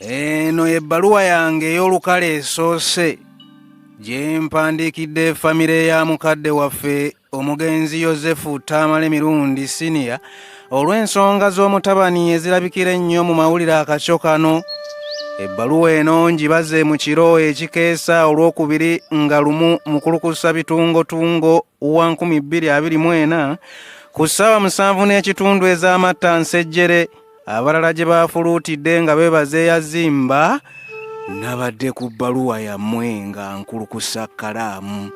Eno ebbaluwa yange ey'olukale esoose gye mpandiikidde famire ya mukadde waffe omugenzi Yozefu Tamale Mirundi Senior olw'ensonga z'omutabani ezirabikira ennyo mu mawulire akakyo kano. Ebbaluwa eno ngibaze mu kiro ekikeesa olwokubiri nga lumu mukulukusa bitungotungo wa 2024 ku ssaawa 7:30 ez'amatta nsejjere. Abalala gye baafuluutidde nga beebaza eyazimba nabadde ku bbaluwa yammwe nga nkulukusa kkalaamu.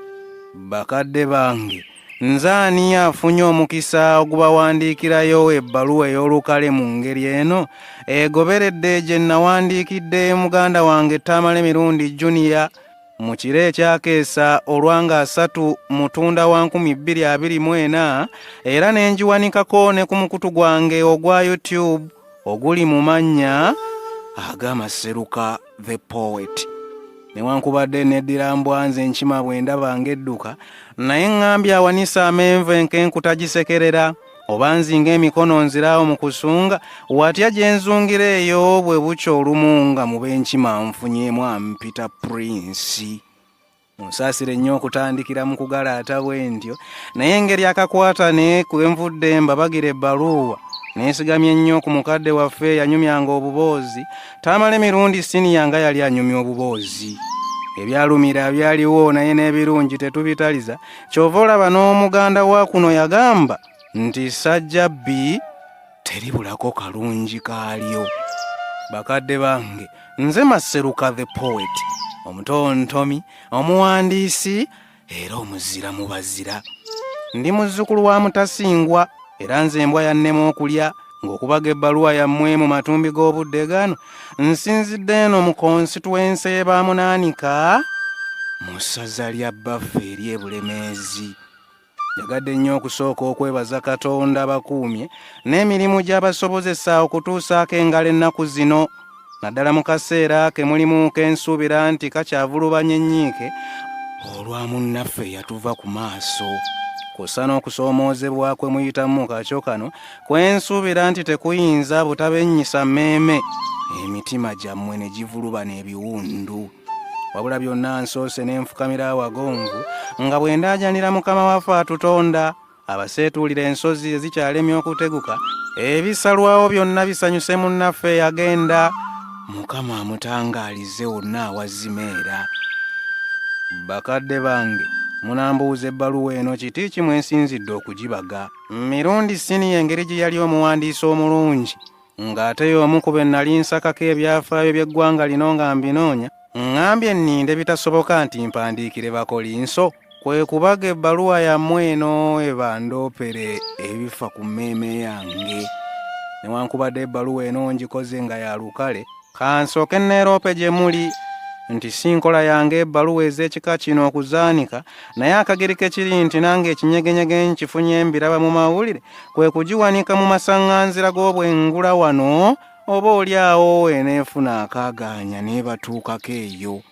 Bakadde bange, nze ani afunye omukisa ogubawandiikirayo ebbaluwa ey'olukale mu ngeri eno egoberedde gye nawandiikidde muganda wange Tamale Mirundi Junior mu kiro ekyakeesa olwanga 3 Mutunda wa 2024 era ne ngiwanikako ne ku mukutu gwange ogwa YouTube oguli mu mannya ag'Amaseruka the Poet. Newankubadde neddira mbwanze nkima bwe ndaba ng'edduka, naye ŋŋambye awanisa amenvu enkenku tagisekerera oba nzinga emikono nziraawo mu kusunga watya gye nzungira eyo bwe bukya olumu nga mu b'enkima nfunyemu ampita Prince. Munsaasire nnyo okutandikira mu kugalaata bwe ntyo, naye engeri akakwatane kwe nvudde mbabagira ebbaluwa neesigamye nnyo ku mukadde waffe yanyumyanga obuboozi Tamale Mirundi Senior nga yali anyumya obuboozi. Ebyalumira byaliwo naye n'ebirungi tetubitaliza. Kyova olaba n'omuganda wa kuno yagamba nti sajja bbi teribulako kalungi kaalyo. Bakadde bange, nze Maseruka the Poet, omutontomi, omuwandiisi era omuzira mu bazira. Ndi muzzukulu wa Mutasingwa era nze embwa yannema okulya ng'okubaga ebbaluwa yammwe mu matumbi g'obudde gano nsinzidde eno mu constituency y'Ebaamunaanika mu ssaza lya Baffe ery'e Bulemeezi. Yagadde nnyo okusooka okwebaza Katonda abakuumye n'emirimu gy'abasobozesa okutuusaako engalo ennaku zino, naddala mu kaseera ke mulimu kensuubira nti kakyavulubanya ennyiike olwa munnaffe yatuva ku maaso. Kusa n'okusoomoozebwa kwe muyitamu mu kakyo kano kwensuubira nti tekuyinza butabennyisa mmeeme emitima gyammwe ne givulubana ebiwundu. Wabula byonna nsoose n'enfukamira awagonvu nga bwe ndaajanira Mukama waffe atutonda, abaseetuulira ensozi ezikyalemye okuteguka, ebisalwawo byonna bisanyuse munnaffe yagenda. Mukama amutangaalize wonna awazimeera. Bakadde bange, munambuuza ebbaluwa eno kiti ki mwensinzidde okugibaga? Mirundi Senior engeri gye yali omuwandiisi omulungi, ng'ate y'omu ku be nnali nsakako ebyafaayo by'eggwanga lino nga mbinoonya, ŋŋambye nninde bitasoboka nti mpandiikire Bakolinso, kwe kubaga ebbaluwa yammwe eno ebandoopere ebifa ku mmeeme yange. Newankubadde ebbaluwa eno ngikoze nga ya lukale, kansooke neeroope gye muli nti si nkola yange ebbaluwa ez'ekika kino okuzaanika, naye akageri ke kiri nti nange ekinyegenyege nkifunye mbiraba mu mawulire, kwe kugiwanika mu masaŋŋanzira g'obwengula wano, oba oli awo eneefuna akaaganya n'ebatuukako eyo.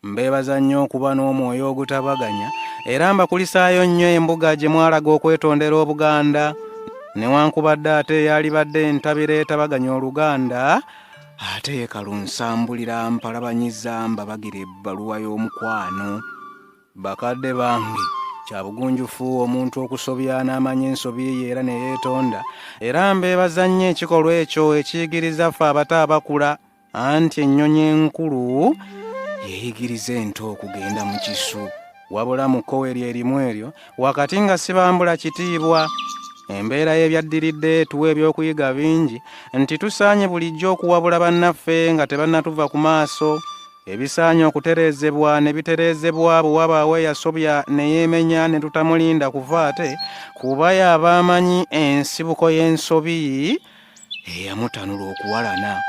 Mbeebaza nnyo okuba n'omwoyo ogutabaganya era mbakulisaayo nnyo embuga gye mwalaga okwetondera Obuganda. Newankubadde ate yalibadde entabira etabaganya Oluganda, ate yekalunsambulira mpalabanyiza mbabagira ebbaluwa y'omukwano. Bakadde bange, kya bugunjufu omuntu okusobya n'amanya ensobi ye era ne yeetonda, era mbeebaza nnyo ekikolwa ekyo ekiyigiriza ffe abato abakula anti ennyonyi enkulu yeeyigiriza ento okugenda mu kisu. Wabula mu kkowe erimu eryo wakati nga sibambula kitiibwa. Embeera y'ebyaddiridde tuwa ebyokuyiga bingi nti tusaanye bulijjo okuwabula bannaffe nga tebannatuva ku maaso. Ebisaanye okutereezebwa ne bitereezebwa bwe wabaawo eyasobya ne yeemenya ne tutamulinda kuva ate kuba y'aba amanyi ensibuko y'ensobi eyamutanula okuwalana.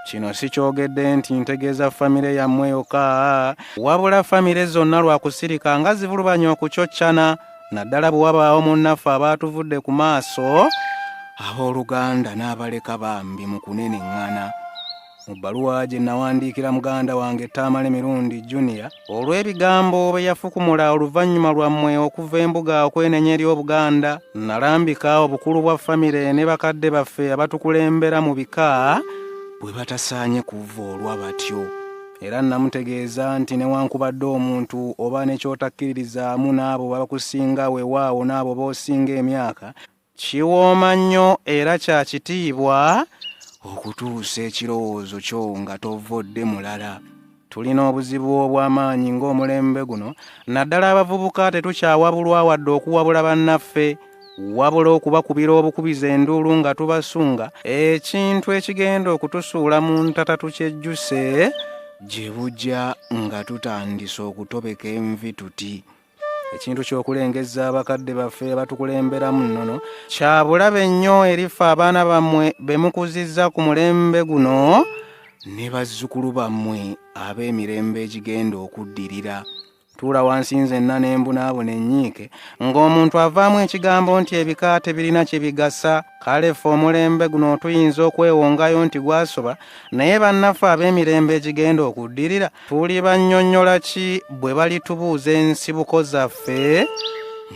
Kino si kyogedde nti ntegeeza famire yammwe yokka, wabula famire zonna lwakusirika nga zivulubanya okucyoccana, naddala bwe wabaawo munnaffe abaatuvudde ku maaso abooluganda n'abaleka bambi mu kuneneŋŋana. Mu bbaluwa gye nawandiikira muganda wange Tamale Mirundi Junior olw'ebigambo bye yafukumula oluvannyuma lwammwe okuva embuga okwenenya eri Obuganda, nalambika obukulu bwa famire ne bakadde baffe abatukulembera mu bika bwe batasaanye kuva olwa batyo. Era namutegeeza nti newankubadde omuntu oba ne ky'otakkiririzaamu n'abo babakusinga weewaawo n'abo b'osinga emyaka, kiwooma nnyo era kya kitiibwa okutuusa ekirowoozo kyo nga tovodde mulala. Tulina obuzibu obw'amaanyi ng'omulembe guno, naddala abavubuka tetukyawabulwa wadde okuwabula bannaffe, wabula okubakubira obukubiza enduulu nga tubasunga ekintu ekigenda okutusuula mu ntata tukyejjuse gye bujja nga tutandise okutobeka envi tuti. Ekintu ky'okulengeza abakadde baffe batukulemberamu nnono kya bulabe nnyo erifa abaana bammwe be mukuzizza ku mulembe guno ne bazzukulu bammwe ab'emirembe egigenda okuddirira. Tuula wansi nzenna ne mbunaabuna ennyiike ng'omuntu avaamu ekigambo nti ebika tebirina kye bigasa. Kale ffe omulembe guno tuyinza okwewongayo nti gwasoba, naye bannaffe ab'emirembe egigenda okuddirira tuli bannyonnyola ki bwe balitubuuza ensibuko zaffe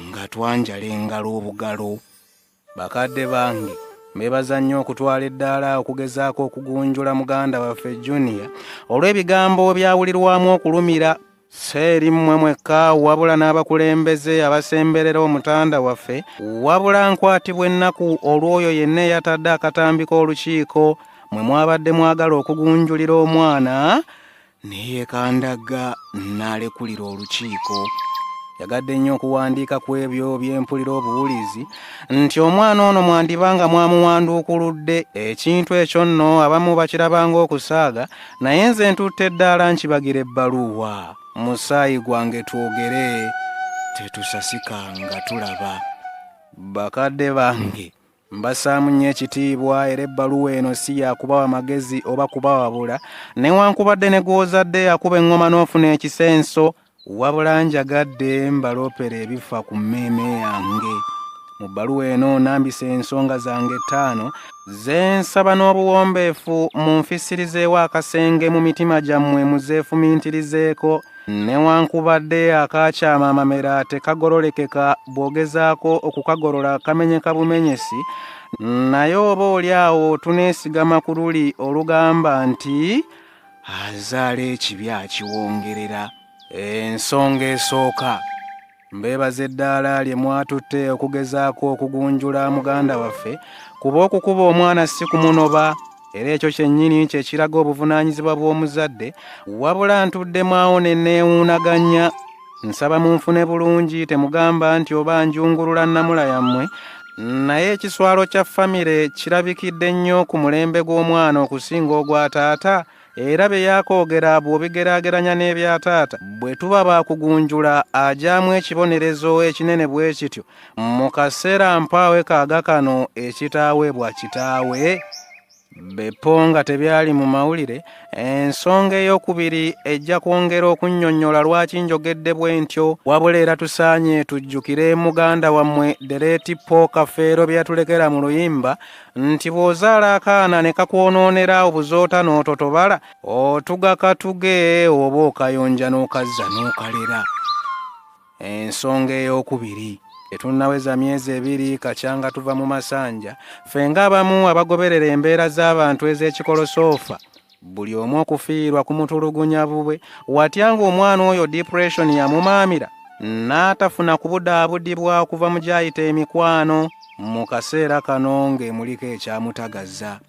nga twanjala engalo obugalo? Bakadde bange, mbeebaza nnyo okutwala eddaala okugezaako okugunjula muganda waffe Junior olw'ebigambo byawulirwamu okulumira. Seeri mmwe mwekka wabula n'abakulembeze abasemberera omutanda waffe, wabula nkwatibwa ennaku olw'oyo yenna eyatadde akatambi k'olukiiko mwe mwabadde mwagala okugunjulira omwana ne yeekandagga n'alekulira olukiiko. Yagadde nnyo okuwandiika ku ebyo byempulira obuwulizi nti omwana ono mwandibanga mwamuwanduukuludde. Ekintu ekyo nno abamu bakirabanga okusaaga, naye nze ntutte eddaala nkibagira ebbaluwa. Musaayi gwange twogere, tetusasika nga tulaba. Bakadde bange, mbasaamu nnyo ekitiibwa era ebbaluwa eno si yakubawa magezi oba kubawabula, newankubadde ne gw'ozadde akuba eŋŋoma n'ofuna ekisenso, wabula njagadde mbaloopera ebifa ku mmeeme yange. Mu bbaluwa eno nambisa ensonga zange 5 ze nsaba n'obuwombeefu munfisirizeewo akasenge mu mitima gyammwe muzeefumintirizeeko. Newankubadde akakyama amamera tekagololekeka bw'ogezaako okukagolola kamenyeka bumenyesi, naye oba oli awo tuneesigama ku luli olugamba nti azaala ekibi akiwongerera. Ensonga esooka, mbeebaza eddaala lye mwatutte okugezaako okugunjula muganda waffe, kuba okukuba omwana si kumunoba, era ekyo kyennyini kye kiraga obuvunaanyizibwa bw'omuzadde. Wabula ntuddemu awo ne neewuunaganya. Nsaba munfune bulungi, temugamba nti oba njungulula nnamula yammwe, naye ekiswalo kya famire kirabikidde nnyo ku mulembe gw'omwana okusinga ogwa taata, era bye yakoogera bw'obigeraageranya n'ebya taata, bwe tuba baakugunjula ajaamu ekibonerezo ekinene bwe kityo. Mu kaseera mpaawe kaaga kano ekitaweebwa kitaawe, beppo nga tebyali mu mawulire, ensonga ey'okubiri ejja kwongera okunnyonnyola lwaki njogedde bwe ntyo, wabula era tusaanye tujjukire muganda wammwe Dereeti Po Kafeero bye yatulekera mu luyimba nti bw'ozaala akaana ne kakwonoonera obuzoota n'ototobala, otugakatuge oba okayonja n'okazza n'okalera. Ensonga ey'okubiri, tetunnaweza myezi 2 kacyanga tuva mu masanja, ffe ng'abamu abagoberera embeera z'abantu ez'ekikolosoofa, buli omu okufiirwa kumutulugunya bubwe, watya ng'omwana oyo depression yamumaamira n'atafuna kubudaabudibwa okuva mu gyayita emikwano. Mu kaseera kano ng'emuliko ekyamutagaza.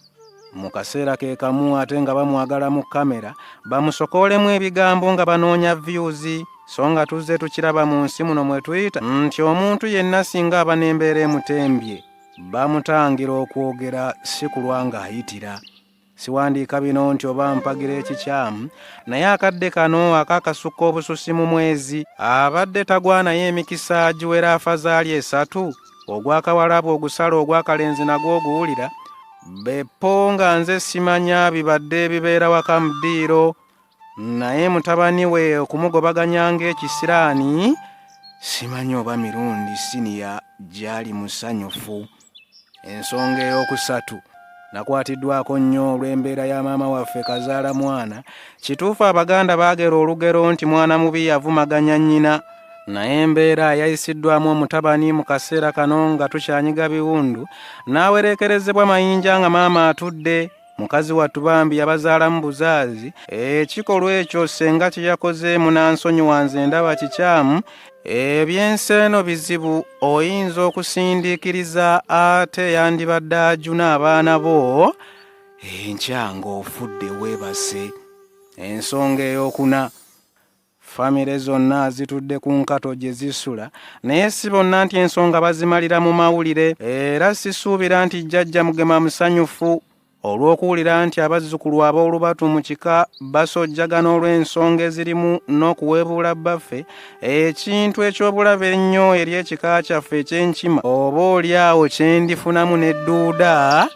Mu kaseera ke kamu ate nga bamwagala mu kamera bamusokoolemu ebigambo nga banoonya views, so nga tuzze tukiraba mu nsi muno mwe tuyita nti omuntu yenna singa aba n'embeera emutembye bamutangira okwogera si kulwa ng'ayitira. Siwandiika bino nti oba mpagira ekikyamu, naye akadde kano akakasukka obususi mu mwezi abadde tagwa naye emikisa giwera afazaali 3, ogw'akawalabu ogusala ogw'akalenzi nagwo oguwulira. Beppo nga nze simanya bibadde bibeera waka mu ddiiro, naye mutabani we okumugobaganya ng'ekisiraani, simanyi oba mirundi siniya gyali musanyufu. Ensonga ey'okusatu, nakwatiddwako nnyo olw'embeera ya maama waffe kazaala mwana. Kituufu Abaganda baagera olugero nti mwana mubi yavumaganya nnyina, naye embeera yayisiddwamu omutabani mu kaseera kano nga tukyanyiga biwundu, n'awereekerezebwa mayinja nga maama atudde, mukazi wattu bambi yabazaalamu buzaazi. Ekikolwa ekyo ssenga kye yakozeemu n'ansonyiwa nze ndaba kikyamu. Ebyensi eno bizibu, oyinza okusindiikiriza ate yandibadde ajuna abaana bo, enkya ng'ofudde weebase. Ensonga ey'okuna, famire zonna zitudde ku nkato gye zisula, naye si bonna nti ensonga bazimalira mu mawulire. Era sisuubira nti jjajja Mugema musanyufu olw'okuwulira nti abazzukulu ab'olubatu mu kika basojjagana olw'ensonga ezirimu n'okuweebuula bbaffe, ekintu eky'obulabe ennyo eri ekika kyaffe eky'enkima, oba oli awo kye ndifunamu n'edduuda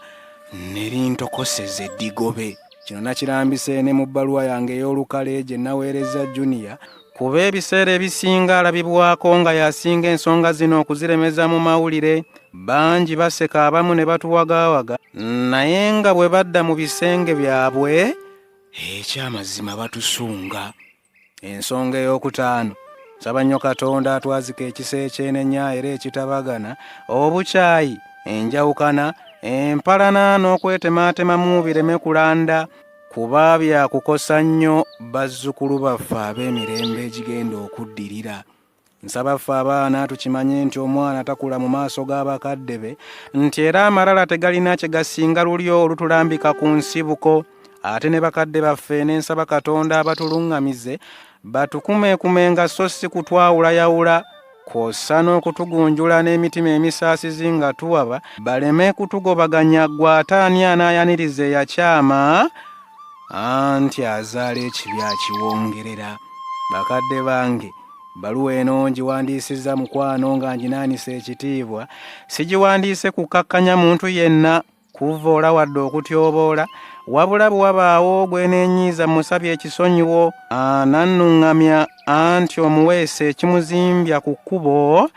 ne lintokoseza eddigobe. Kino nakirambise ne mu bbaluwa yange ey'olukale gye naweereza Junior, kuba ebiseera ebisinga alabibwako nga yasinga ensonga zino okuziremeza mu mawulire. Bangi baseka, abamu ne batuwagaawaga, naye nga bwe badda mu bisenge byabwe ekyamazima batusunga. Ensonga ey'okutaano, nsaba nnyo Katonda atwazika ekisa ekyenenya era ekitabagana, obukyayi, enjawukana, empalana n'okwetemaatemamu bireme kulanda, kuba byakukosa nnyo bazzukulu baffe ab'emirembe egigenda okuddirira. Nsaba ffe abaana tukimanye nti omwana takula mu maaso g'abakadde be, nti era amalala tegalina kye gasinga lulyo olutulambika ku nsibuko. Ate ne bakadde baffe ne nsaba Katonda abatuluŋŋamize batukumeekumenga so si kutwawulayawula, kw'ossa n'okutugunjula n'emitima emisaasizi nga tuwaba, baleme kutugobaganya ggwe ate ani anaayaniriza eyakyama anti azaala ekibi akiwongerera. Bakadde bange, baluwa eno ngiwandiisizza mukwano nga nginaanisa ekitiibwa. Sigiwandiise kukakkanya muntu yenna kuvoola wadde okutyoboola, wabula bwe wabaawo gwe neenyiiza musabye ekisonyiwo anannuŋŋamya anti omuweese ekimuzimbya ku kkubo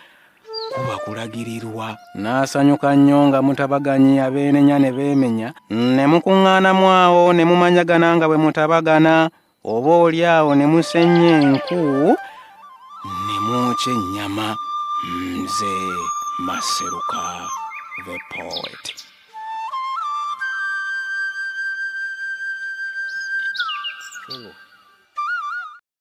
kuba kulagirirwa. N'asanyuka nnyo nga mutabaganyi abeenenya ne beemenya, ne mukuŋŋaanamu awo ne mumanyagana nga bwe mutabagana, oba oli awo ne musennya enku ne mwokya ennyama. Nze Maseruka the poet. Cool.